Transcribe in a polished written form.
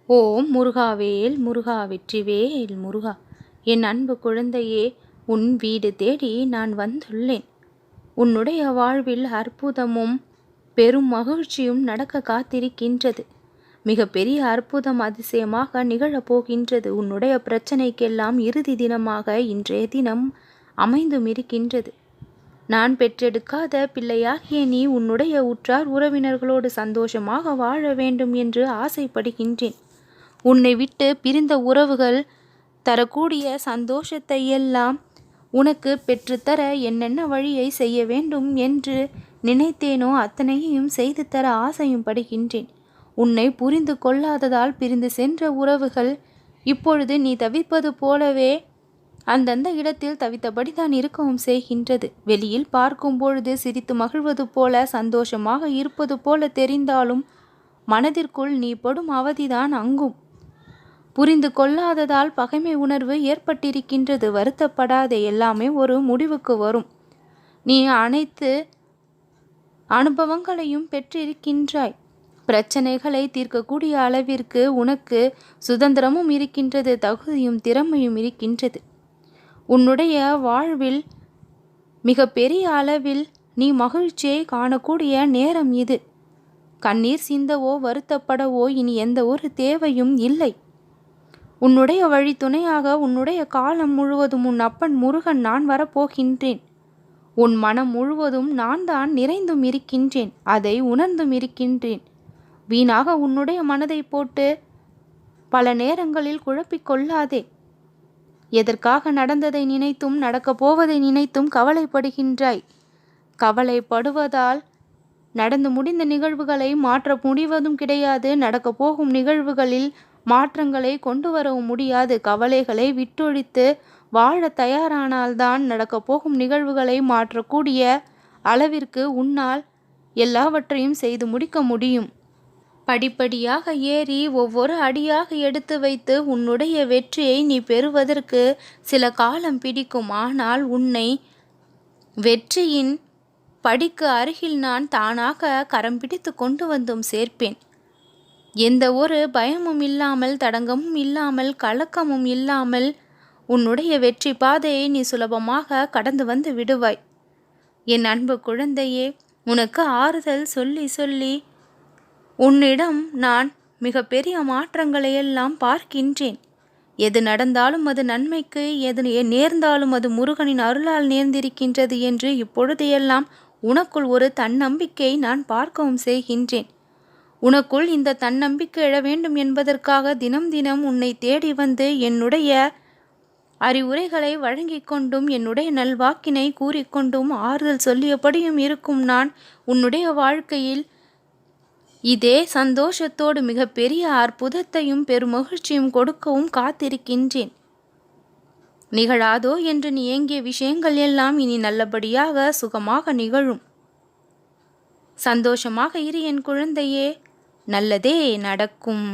ஓம் முருகாவேல் முருகா வெற்றிவேல் முருகா. என் அன்பு குழந்தையே, உன் வீடு தேடி நான் வந்துள்ளேன். உன்னுடைய வாழ்வில் அற்புதமும் பெரும் மகிழ்ச்சியும் நடக்க காத்திருக்கின்றது. மிக பெரிய அற்புதம் அதிசயமாக நிகழப்போகின்றது. உன்னுடைய பிரச்சனைக்கெல்லாம் இறுதி தினமாக இன்றைய தினம் அமைந்தும் இருக்கின்றது. நான் பெற்றெடுக்காத பிள்ளையாகிய நீ உன்னுடைய உற்றார் உறவினர்களோடு சந்தோஷமாக வாழ வேண்டும் என்று ஆசைப்படுகின்றேன். உன்னை விட்டு பிரிந்த உறவுகள் தரக்கூடிய சந்தோஷத்தை எல்லாம் உனக்கு பெற்றுத்தர என்னென்ன வழியை செய்ய வேண்டும் என்று நினைத்தேனோ அத்தனையும் செய்து தர ஆசையும் படுகின்றேன். உன்னை புரிந்து கொள்ளாததால் பிரிந்து சென்ற உறவுகள் இப்பொழுது நீ தவிப்பது போலவே அந்தந்த இடத்தில் தவித்தபடிதான் இருக்கவும் செய்கின்றது. வெளியில் பார்க்கும் பொழுது சிரித்து மகிழ்வது போல சந்தோஷமாக இருப்பது போல தெரிந்தாலும் மனதிற்குள் நீ படும் அவதிதான் அங்கும். புரிந்து கொள்ளாததால் பகைமை உணர்வு ஏற்பட்டிருக்கின்றது. வருத்தப்படாதே, எல்லாமே ஒரு முடிவுக்கு வரும். நீ அனைத்து அனுபவங்களையும் பெற்றிருக்கின்றாய். பிரச்சனைகளை தீர்க்கக்கூடிய அளவிற்கு உனக்கு சுதந்திரமும் இருக்கின்றது, தகுதியும் திறமையும் இருக்கின்றது. உன்னுடைய வாழ்வில் மிக பெரிய அளவில் நீ மகிழ்ச்சியை காணக்கூடிய நேரம் இது. கண்ணீர் சிந்தவோ வருத்தப்படவோ இனி எந்த ஒரு தேவையும் இல்லை. உன்னுடைய வழி துணையாக உன்னுடைய காலம் முழுவதும் உன் அப்பன் முருகன் நான் வரப்போகின்றேன். உன் மனம் முழுவதும் நான் தான் நிறைந்தும் இருக்கின்றேன், அதை உணர்ந்தும் இருக்கின்றேன். வீணாக உன்னுடைய மனதை போட்டு பல நேரங்களில் குழப்பிக் கொள்ளாதே. எதற்காக நடந்ததை நினைத்தும் நடக்கப் போவதை நினைத்தும் கவலைப்படுகின்றாய். கவலைப்படுவதால் நடந்து முடிந்த நிகழ்வுகளை மாற்ற முடிவதும் கிடையாது. நடக்கப் போகும் நிகழ்வுகளில் மாற்றங்களை கொண்டு வரவும் முடியாது. கவலைகளை விட்டொழித்து வாழ தயாரானால்தான் நடக்கப் போகும் நிகழ்வுகளை மாற்றக்கூடிய அளவிற்கு உன்னால் எல்லாவற்றையும் செய்து முடிக்க முடியும். படிப்படியாக ஏறி ஒவ்வொரு அடியாக எடுத்து வைத்து உன்னுடைய வெற்றியை நீ பெறுவதற்கு சில காலம் பிடிக்கும். ஆனால் உன்னை வெற்றியின் படிக்கு அருகில் நான் தானாக கரம் பிடித்து கொண்டு வந்தும் சேர்ப்பேன். எந்த ஒரு பயமும் இல்லாமல், தடங்கமும் இல்லாமல், கலக்கமும் இல்லாமல் உன்னுடைய வெற்றி பாதையை நீ சுலபமாக கடந்து வந்து விடுவாய். என் அன்பு குழந்தையே, உனக்கு ஆறுதல் சொல்லி சொல்லி உன்னிடம் நான் மிக பெரிய மாற்றங்களை எல்லாம் பார்க்கின்றேன். எது நடந்தாலும் அது நன்மைக்கு, எது நேர்ந்தாலும் அது முருகனின் அருளால் நேர்ந்திருக்கின்றது என்று இப்பொழுது எல்லாம் உனக்குள் ஒரு தன்னம்பிக்கை நான் பார்க்கவும் செய்கின்றேன். உனக்குள் இந்த தன்னம்பிக்கை எழ வேண்டும் என்பதற்காக தினம் தினம் உன்னை தேடி வந்து என்னுடைய அறிவுரைகளை வழங்கி கொண்டும் என்னுடைய நல்வாக்கினை கூறிக்கொண்டும் ஆறுதல் சொல்லியபடியும் இருக்கும் நான் உன்னுடைய வாழ்க்கையில் இதே சந்தோஷத்தோடு மிக பெரிய அற்புதத்தையும் பெருமகிழ்ச்சியும் கொடுக்கவும் காத்திருக்கின்றேன். நிகழாதோ என்று நீ ஏங்கிய விஷயங்கள் எல்லாம் இனி நல்லபடியாக சுகமாக நிகழும். சந்தோஷமாக இரு என் குழந்தையே, நல்லதே நடக்கும்.